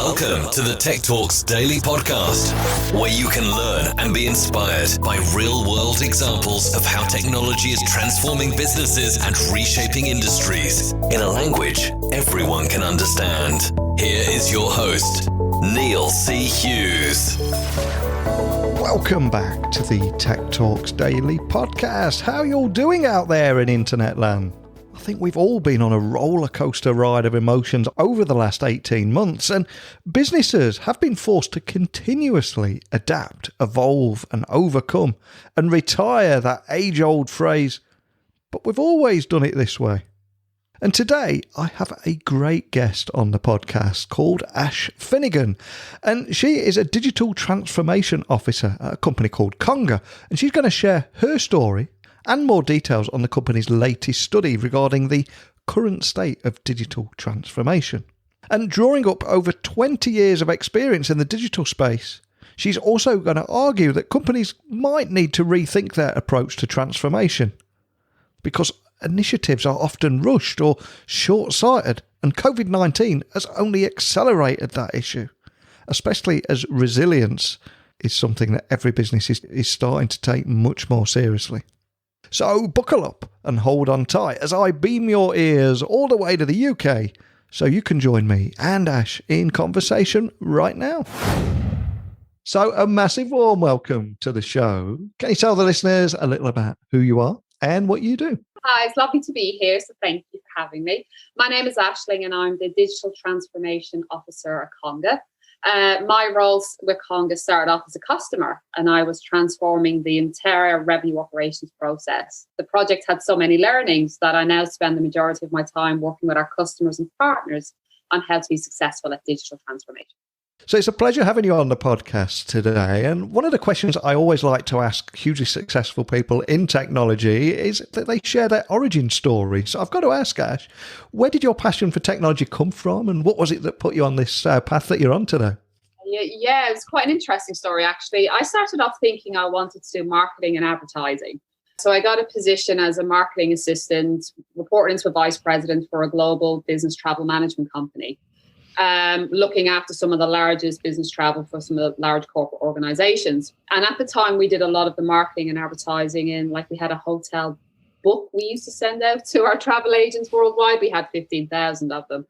Welcome to the Tech Talks Daily Podcast, where you can learn and be inspired by real-world examples of how technology is transforming businesses and reshaping industries in a language everyone can understand. Here is your host, Neil C. Hughes. Welcome back to the Tech Talks Daily Podcast. How you all doing out there in internet land? I think we've all been on a roller coaster ride of emotions over the last 18 months, and businesses have been forced to continuously adapt, evolve and overcome and retire that age-old phrase, but we've always done it this way. And today I have a great guest on the podcast called Ash Finnegan, and she is a digital transformation officer at a company called Conga, and she's going to share her story and more details on the company's latest study regarding the current state of digital transformation. And drawing up over 20 years of experience in the digital space, she's also going to argue that companies might need to rethink their approach to transformation because initiatives are often rushed or short-sighted, and COVID-19 has only accelerated that issue, especially as resilience is something that every business is starting to take much more seriously. So buckle up and hold on tight as I beam your ears all the way to the UK so you can join me and Ash in conversation right now. So a massive warm welcome to the show. Can you tell the listeners a little about who you are and what you do? Hi, it's lovely to be here, so thank you for having me. My name is Aisling and I'm the Digital Transformation Officer at Conga. My role with Conga started off as a customer, and I was transforming the entire revenue operations process. The project had so many learnings that I now spend the majority of my time working with our customers and partners on how to be successful at digital transformation. So it's a pleasure having you on the podcast today. And one of the questions I always like to ask hugely successful people in technology is that they share their origin story. So I've got to ask, Ash, where did your passion for technology come from? And what was it that put you on this path that you're on today? Yeah, it's quite an interesting story, actually. I started off thinking I wanted to do marketing and advertising. So I got a position as a marketing assistant, reporting to a vice president for a global business travel management company. Looking after some of the largest business travel for some of the large corporate organizations. And at the time, we did a lot of the marketing and advertising in, like we had a hotel book we used to send out to our travel agents worldwide. We had 15,000 of them.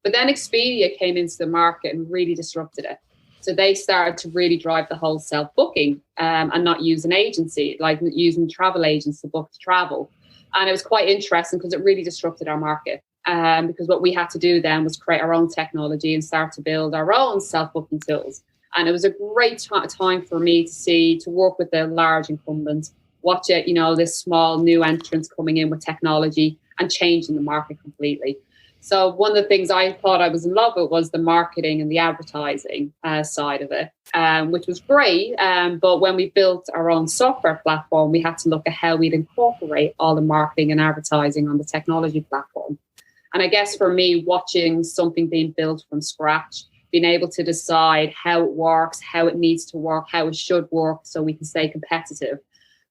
But then Expedia came into the market and really disrupted it. So they started to really drive the whole self-booking and not use an agency, like using travel agents to book the travel. And it was quite interesting because it really disrupted our market. Because what we had to do then was create our own technology and start to build our own self-booking tools. And it was a great time for me to work with the large incumbents, watch it, this small new entrants coming in with technology and changing the market completely. So one of the things I thought I was in love with was the marketing and the advertising side of it, which was great. But when we built our own software platform, we had to look at how we'd incorporate all the marketing and advertising on the technology platform. And I guess for me, watching something being built from scratch, being able to decide how it works, how it needs to work, how it should work so we can stay competitive,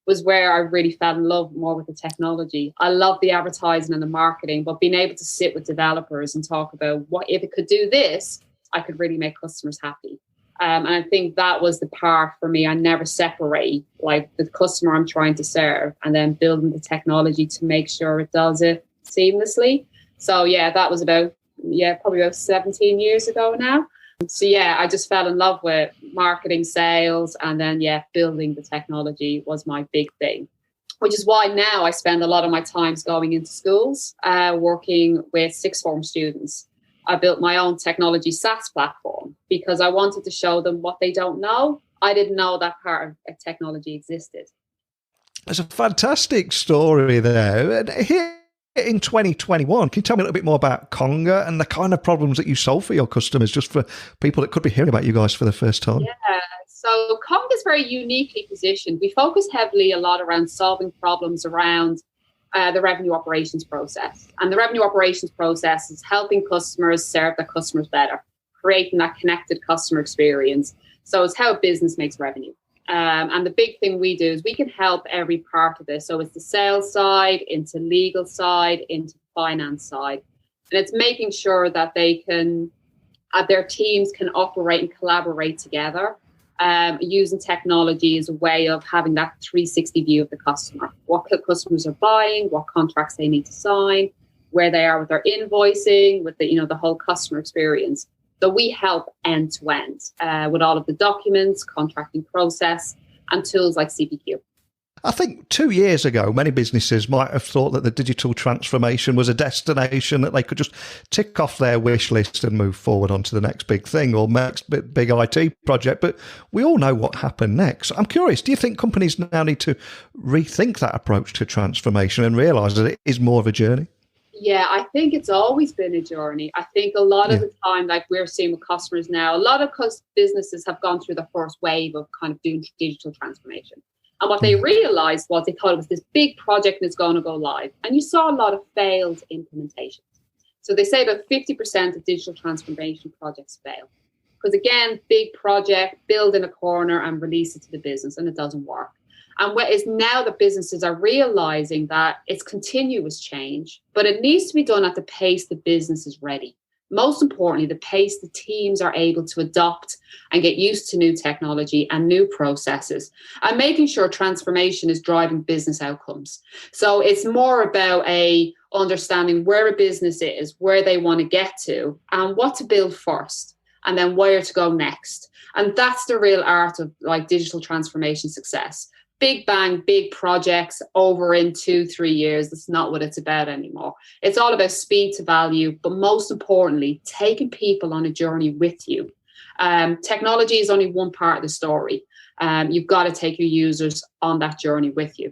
was where I really fell in love more with the technology. I love the advertising and the marketing, but being able to sit with developers and talk about what if it could do this, I could really make customers happy. And I think that was the part for me. I never separate like the customer I'm trying to serve and then building the technology to make sure it does it seamlessly. So yeah, that was probably about 17 years ago now. So yeah, I just fell in love with marketing, sales, and then building the technology was my big thing. Which is why now I spend a lot of my times going into schools, working with sixth form students. I built my own technology SaaS platform because I wanted to show them what they don't know. I didn't know that part of technology existed. It's a fantastic story there. And here in 2021, can you tell me a little bit more about Conga and the kind of problems that you solve for your customers, just for people that could be hearing about you guys for the first time? Yeah, so Conga is very uniquely positioned. We focus heavily a lot around solving problems around the revenue operations process. And the revenue operations process is helping customers serve their customers better, creating that connected customer experience. So it's how a business makes revenue. And the big thing we do is we can help every part of this. So it's the sales side, into legal side, into finance side. And it's making sure that they can their teams can operate and collaborate together. Using technology as a way of having that 360 view of the customer, what customers are buying, what contracts they need to sign, where they are with their invoicing, with the whole customer experience. So we help end to end with all of the documents, contracting process, and tools like CPQ. I think 2 years ago, many businesses might have thought that the digital transformation was a destination that they could just tick off their wish list and move forward onto the next big thing or next big IT project. But we all know what happened next. I'm curious, do you think companies now need to rethink that approach to transformation and realise that it is more of a journey? Yeah, I think it's always been a journey. I think a lot of the time, like we're seeing with customers now, a lot of businesses have gone through the first wave of kind of doing digital transformation. And what they realized was they thought it was this big project and it's going to go live. And you saw a lot of failed implementations. So they say about 50% of digital transformation projects fail. Because again, big project, build in a corner and release it to the business, and it doesn't work. And what is now that businesses are realizing that it's continuous change, but it needs to be done at the pace the business is ready. Most importantly, the pace the teams are able to adopt and get used to new technology and new processes, and making sure transformation is driving business outcomes. So it's more about understanding where a business is, where they want to get to, and what to build first, and then where to go next. And that's the real art of like digital transformation success. Big bang, big projects over in 2-3 years. That's not what it's about anymore. It's all about speed to value, but most importantly, taking people on a journey with you. Technology is only one part of the story. You've got to take your users on that journey with you.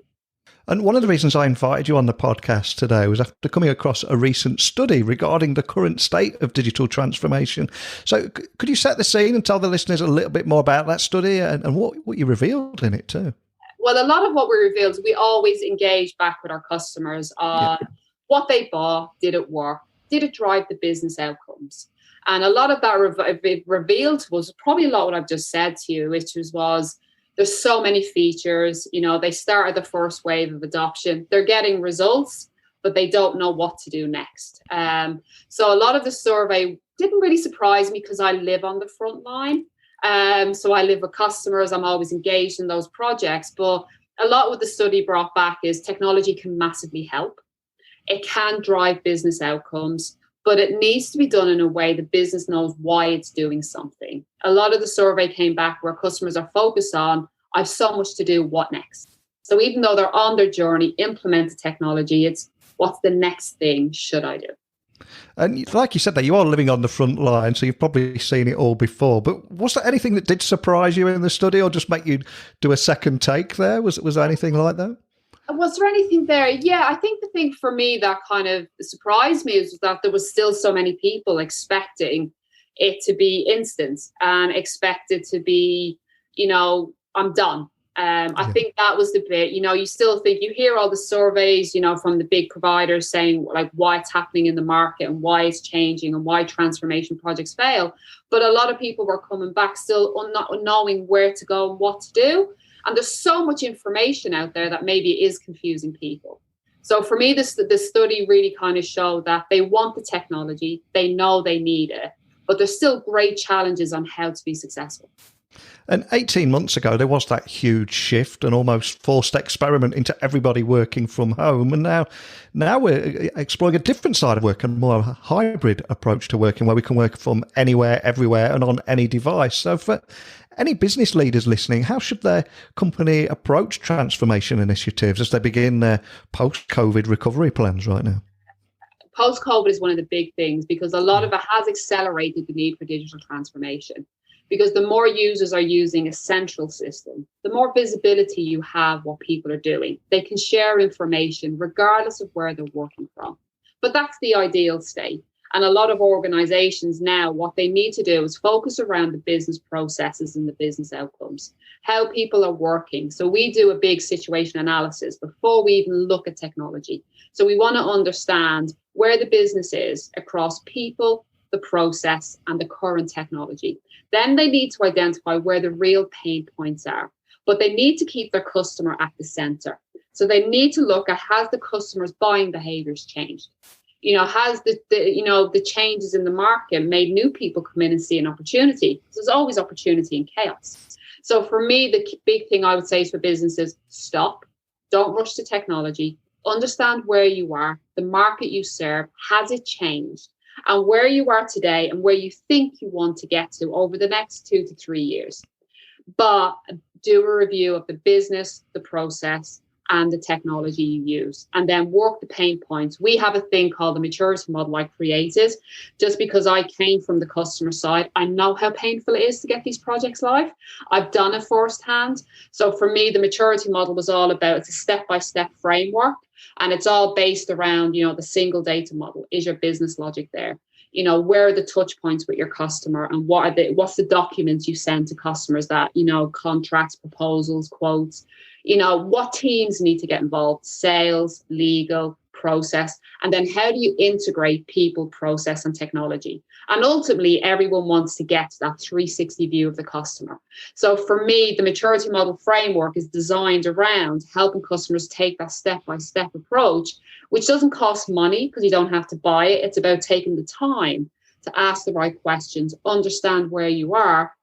And one of the reasons I invited you on the podcast today was after coming across a recent study regarding the current state of digital transformation. So could you set the scene and tell the listeners a little bit more about that study and what you revealed in it too? Well, a lot of what we revealed is we always engage back with our customers on what they bought, did it work, did it drive the business outcomes? And a lot of that revealed was probably a lot what I've just said to you, which was there's so many features. They started the first wave of adoption. They're getting results, but they don't know what to do next. So a lot of the survey didn't really surprise me because I live on the front line. So I live with customers. I'm always engaged in those projects. But a lot what the study brought back is technology can massively help. It can drive business outcomes, but it needs to be done in a way the business knows why it's doing something. A lot of the survey came back where customers are focused on, I have so much to do, what next? So even though they're on their journey, implement the technology, it's what's the next thing should I do? And like you said there, you are living on the front line, so you've probably seen it all before. But was there anything that did surprise you in the study or just make you do a second take there? Was there anything like that? Was there anything there? Yeah, I think the thing for me that kind of surprised me is that there was still so many people expecting it to be instant and expected to be, I'm done. I think that was the bit, you still think you hear all the surveys, from the big providers saying like why it's happening in the market and why it's changing and why transformation projects fail. But a lot of people were coming back still not knowing where to go and what to do. And there's so much information out there that maybe is confusing people. So for me, the study really kind of showed that they want the technology, they know they need it, but there's still great challenges on how to be successful. And 18 months ago, there was that huge shift and almost forced experiment into everybody working from home. And now we're exploring a different side of work and more of a hybrid approach to working where we can work from anywhere, everywhere and on any device. So for any business leaders listening, how should their company approach transformation initiatives as they begin their post-COVID recovery plans right now? Post-COVID is one of the big things because a lot of it has accelerated the need for digital transformation. Because the more users are using a central system, the more visibility you have what people are doing. They can share information regardless of where they're working from. But that's the ideal state. And a lot of organizations now, what they need to do is focus around the business processes and the business outcomes, how people are working. So we do a big situation analysis before we even look at technology. So we want to understand where the business is across people, the process, and the current technology. Then they need to identify where the real pain points are, but they need to keep their customer at the center. So they need to look at, has the customer's buying behaviors changed? Has the changes in the market made new people come in and see an opportunity? There's always opportunity in chaos. So for me, the big thing I would say is for businesses, stop, don't rush to technology, understand where you are, the market you serve, has it changed? And where you are today and where you think you want to get to over the next 2 to 3 years. But do a review of the business, the process, and the technology you use, and then work the pain points. We have a thing called the maturity model I created. Just because I came from the customer side, I know how painful it is to get these projects live. I've done it firsthand. So for me, the maturity model was all about, it's a step-by-step framework, and it's all based around, the single data model. Is your business logic there? Where are the touch points with your customer, and what's the documents you send to customers that, contracts, proposals, quotes, what teams need to get involved, sales, legal, process, and then how do you integrate people, process, and technology? And ultimately, everyone wants to get to that 360 view of the customer. So for me, the maturity model framework is designed around helping customers take that step-by-step approach, which doesn't cost money because you don't have to buy it. It's about taking the time to ask the right questions, understand where you are,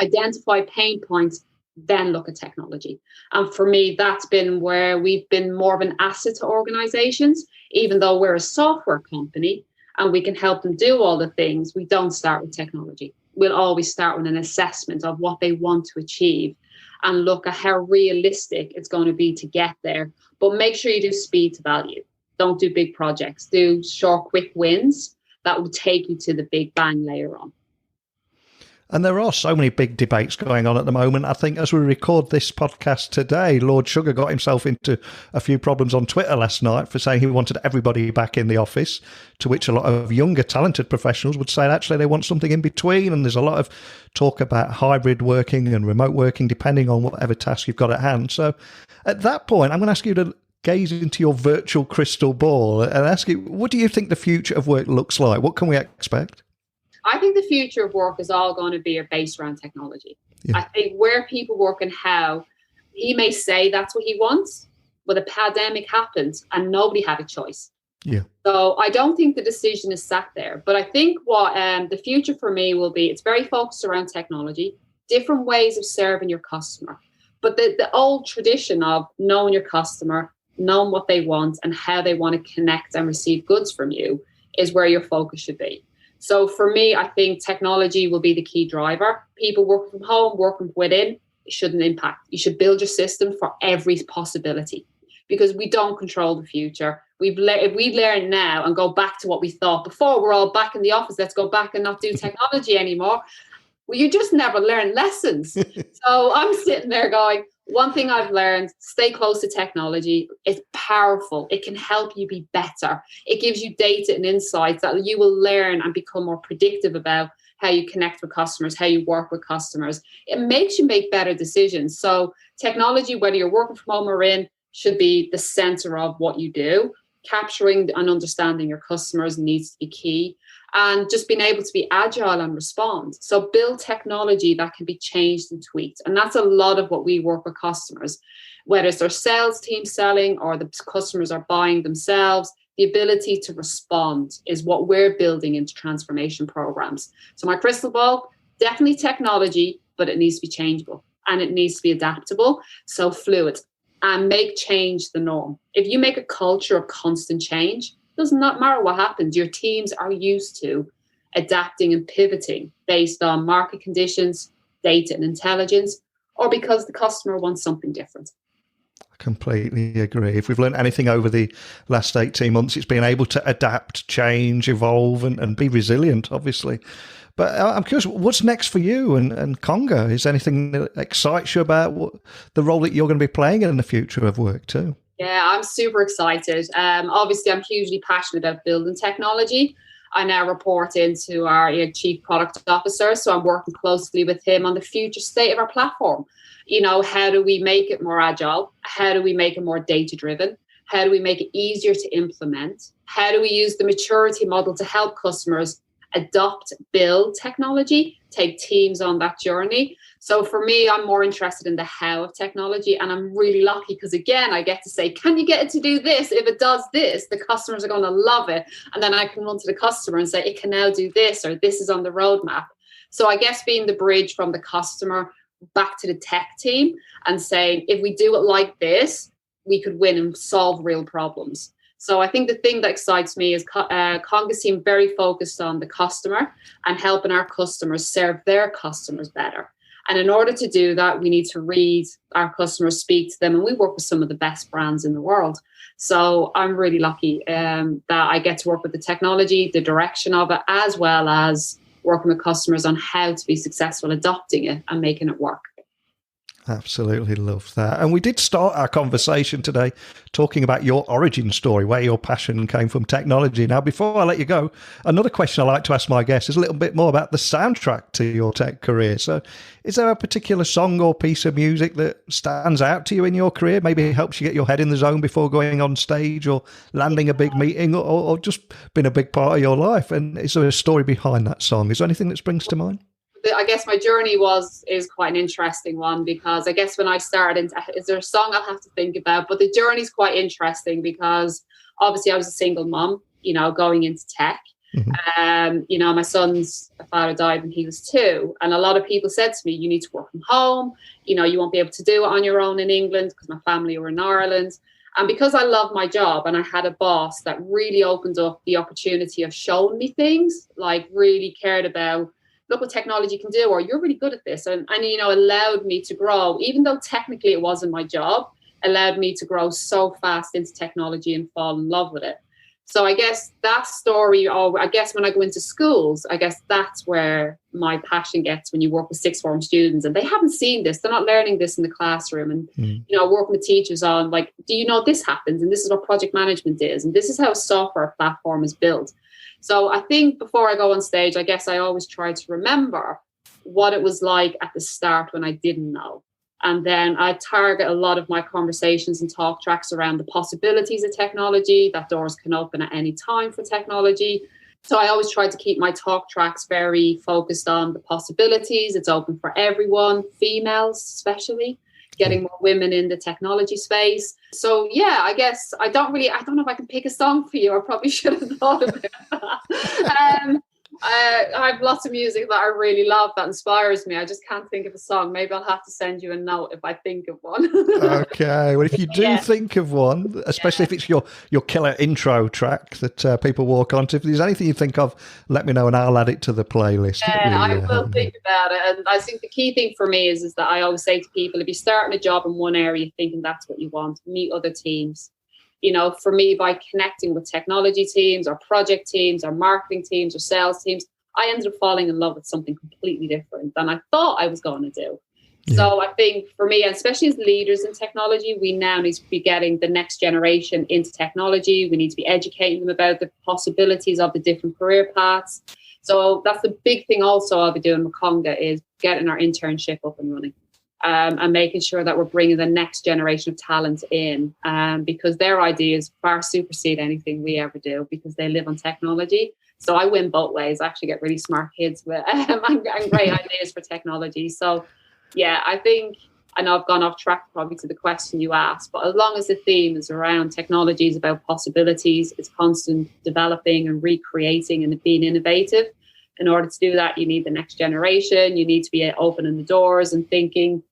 identify pain points, then look at technology. And for me, that's been where we've been more of an asset to organizations. Even though we're a software company and we can help them do all the things, we don't start with technology. We'll always start with an assessment of what they want to achieve and look at how realistic it's going to be to get there. But make sure you do speed to value. Don't do big projects. Do short, quick wins that will take you to the big bang later on. And there are so many big debates going on at the moment. I think as we record this podcast today, Lord Sugar got himself into a few problems on Twitter last night for saying he wanted everybody back in the office, to which a lot of younger, talented professionals would say actually they want something in between. And there's a lot of talk about hybrid working and remote working, depending on whatever task you've got at hand. So at that point, I'm going to ask you to gaze into your virtual crystal ball and ask you, what do you think the future of work looks like? What can we expect? I think the future of work is all going to be based around technology. Yeah. I think where people work and how, he may say that's what he wants, but a pandemic happened and nobody had a choice. Yeah. So I don't think the decision is sat there. But I think what the future for me will be, it's very focused around technology, different ways of serving your customer. But the old tradition of knowing your customer, knowing what they want and how they want to connect and receive goods from you is where your focus should be. So for me, I think technology will be the key driver. People working from home, working within, it shouldn't impact. You should build your system for every possibility because we don't control the future. If we learn now and go back to what we thought before, we're all back in the office, let's go back and not do technology anymore. Well, you just never learn lessons. So I'm sitting there going, one thing I've learned, stay close to technology. It's powerful. It can help you be better. It gives you data and insights that you will learn and become more predictive about how you connect with customers, how you work with customers. It makes you make better decisions. So technology, whether you're working from home or in, should be the center of what you do. Capturing and understanding your customers needs to be key. And just being able to be agile and respond. So build technology that can be changed and tweaked. And that's a lot of what we work with customers, whether it's their sales team selling or the customers are buying themselves. The ability to respond is what we're building into transformation programs. So my crystal ball, definitely technology, but it needs to be changeable and it needs to be adaptable. So fluid and make change the norm. If you make a culture of constant change, does not matter what happens. Your teams are used to adapting and pivoting based on market conditions, data and intelligence, or because the customer wants something different. I completely agree. If we've learned anything over the last 18 months, it's being able to adapt, change, evolve, and be resilient, obviously. But I'm curious, what's next for you and Conga? Is there anything that excites you about the role that you're going to be playing in the future of work too? Yeah, I'm super excited. Obviously, I'm hugely passionate about building technology. I now report into our Chief Product Officer, so I'm working closely with him on the future state of our platform. How do we make it more agile? How do we make it more data-driven? How do we make it easier to implement? How do we use the maturity model to help customers adopt, build technology, take teams on that journey. So for me, I'm more interested in the how of technology, and I'm really lucky because, again, I get to say, can you get it to do this? If it does this, the customers are going to love it. And then I can run to the customer and say, it can now do this, or this is on the roadmap. So I guess being the bridge from the customer back to the tech team and saying, if we do it like this, we could win and solve real problems. So I think the thing that excites me is Conga seem very focused on the customer and helping our customers serve their customers better. And in order to do that, we need to read our customers, speak to them, and we work with some of the best brands in the world. So I'm really lucky that I get to work with the technology, the direction of it, as well as working with customers on how to be successful adopting it and making it work. Absolutely love that. And we did start our conversation today talking about your origin story, where your passion came from technology. Now, before I let you go, another question I like to ask my guests is a little bit more about the soundtrack to your tech career. So is there a particular song or piece of music that stands out to you in your career? Maybe it helps you get your head in the zone before going on stage or landing a big meeting, or just been a big part of your life. And is there a story behind that song? Is there anything that springs to mind? I guess my journey is quite an interesting one, because I guess when I started, is there a song I'll have to think about? But the journey is quite interesting because obviously I was a single mom, going into tech. Mm-hmm. My son's father died when he was 2. And a lot of people said to me, you need to work from home. You won't be able to do it on your own in England because my family were in Ireland. And because I love my job and I had a boss that really opened up the opportunity of showing me things, like really cared about, look what technology can do, or you're really good at this. And allowed me to grow, even though technically it wasn't my job, allowed me to grow so fast into technology and fall in love with it. So I guess that story, I guess when I go into schools, I guess that's where my passion gets, when you work with sixth form students and they haven't seen this. They're not learning this in the classroom. And, working with teachers on, like, do you know this happens? And this is what project management is. And this is how a software platform is built. So I think before I go on stage, I guess I always try to remember what it was like at the start when I didn't know. And then I target a lot of my conversations and talk tracks around the possibilities of technology, that doors can open at any time for technology. So I always try to keep my talk tracks very focused on the possibilities. It's open for everyone, females especially, getting more women in the technology space. So yeah, I guess I don't know if I can pick a song for you. I probably should have thought about that. I have lots of music that I really love that inspires me. I just can't think of a song. Maybe I'll have to send you a note if I think of one. Okay. Well, if you do think of one, especially if it's your killer intro track that people walk onto, if there's anything you think of, let me know and I'll add it to the playlist. I will think about it. And I think the key thing for me is that I always say to people, if you're starting a job in one area thinking that's what you want, meet other teams. For me, by connecting with technology teams or project teams or marketing teams or sales teams, I ended up falling in love with something completely different than I thought I was going to do. Yeah. So I think for me, especially as leaders in technology, we now need to be getting the next generation into technology. We need to be educating them about the possibilities of the different career paths. So that's the big thing also I'll be doing with Conga, is getting our internship up and running. And making sure that we're bringing the next generation of talent in, because their ideas far supersede anything we ever do, because they live on technology. So I win both ways. I actually get really smart kids with and great ideas for technology. So yeah, I know I've gone off track probably to the question you asked, but as long as the theme is around technologies, about possibilities, it's constant developing and recreating and being innovative. In order to do that, you need the next generation. You need to be opening the doors and thinking,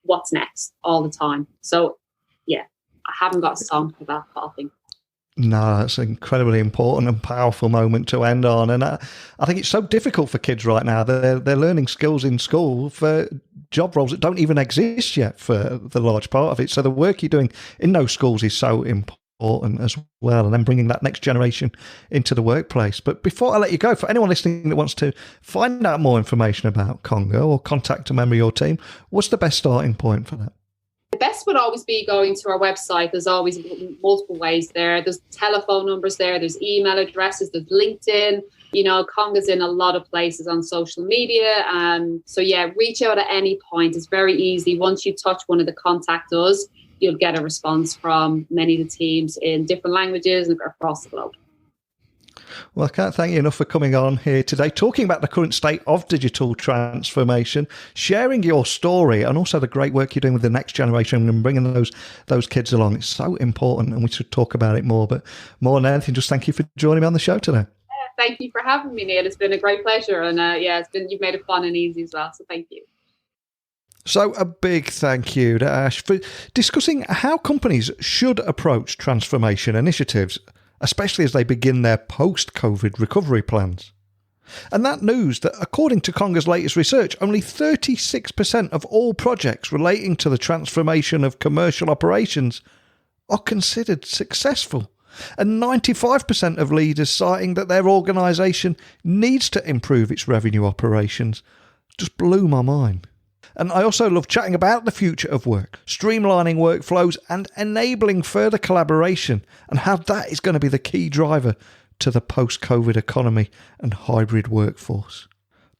what's next all the time. So, yeah, I haven't got a song for that, but I think. No, that's an incredibly important and powerful moment to end on. And I think it's so difficult for kids right now. They're learning skills in school for job roles that don't even exist yet for the large part of it. So the work you're doing in those schools is so important as well, and then bringing that next generation into the workplace. But before I let you go, for anyone listening that wants to find out more information about Conga or contact a member of your team, what's the best starting point for that? The best would always be going to our website. There's always multiple ways there. There's telephone numbers there. There's email addresses. There's LinkedIn. Conga's in a lot of places on social media. So yeah, reach out at any point. It's very easy. Once you touch one of the contact us, you'll get a response from many of the teams in different languages and across the globe. Well, I can't thank you enough for coming on here today, talking about the current state of digital transformation, sharing your story, and also the great work you're doing with the next generation and bringing those kids along. It's so important, and we should talk about it more. But more than anything, just thank you for joining me on the show today. Thank you for having me, Neil. It's been a great pleasure, and you've made it fun and easy as well. So thank you. So a big thank you to Ash for discussing how companies should approach transformation initiatives, especially as they begin their post-COVID recovery plans. And that news that, according to Conga's latest research, only 36% of all projects relating to the transformation of commercial operations are considered successful. And 95% of leaders citing that their organisation needs to improve its revenue operations just blew my mind. And I also love chatting about the future of work, streamlining workflows and enabling further collaboration, and how that is going to be the key driver to the post-COVID economy and hybrid workforce.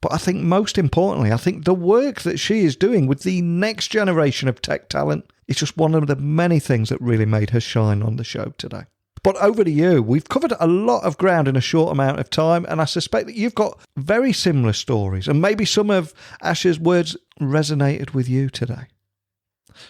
But I think most importantly, I think the work that she is doing with the next generation of tech talent is just one of the many things that really made her shine on the show today. But over to you. We've covered a lot of ground in a short amount of time, and I suspect that you've got very similar stories, and maybe some of Ash's words resonated with you today.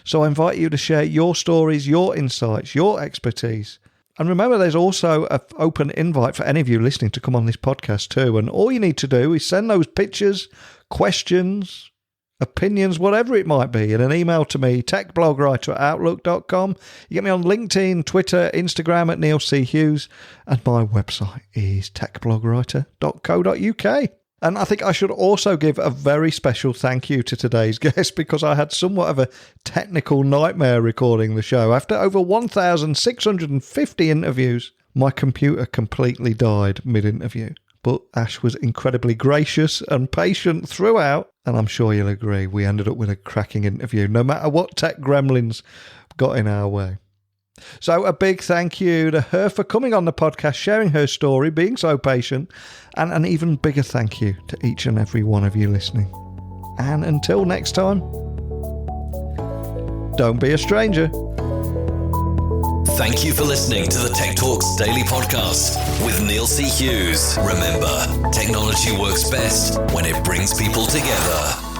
So I invite you to share your stories, your insights, your expertise. And remember, there's also an open invite for any of you listening to come on this podcast too. And all you need to do is send those pictures, questions, opinions, whatever it might be, in an email to me, techblogwriter@outlook.com. You get me on LinkedIn, Twitter, Instagram at Neil C. Hughes, and my website is techblogwriter.co.uk. And I think I should also give a very special thank you to today's guest, because I had somewhat of a technical nightmare recording the show. After over 1,650 interviews, my computer completely died mid-interview. But Ash was incredibly gracious and patient throughout, and I'm sure you'll agree we ended up with a cracking interview, no matter what tech gremlins got in our way. So a big thank you to her for coming on the podcast, sharing her story, being so patient, and an even bigger thank you to each and every one of you listening. And until next time, don't be a stranger. Thank you for listening to the Tech Talks Daily Podcast with Neil C. Hughes. Remember, technology works best when it brings people together.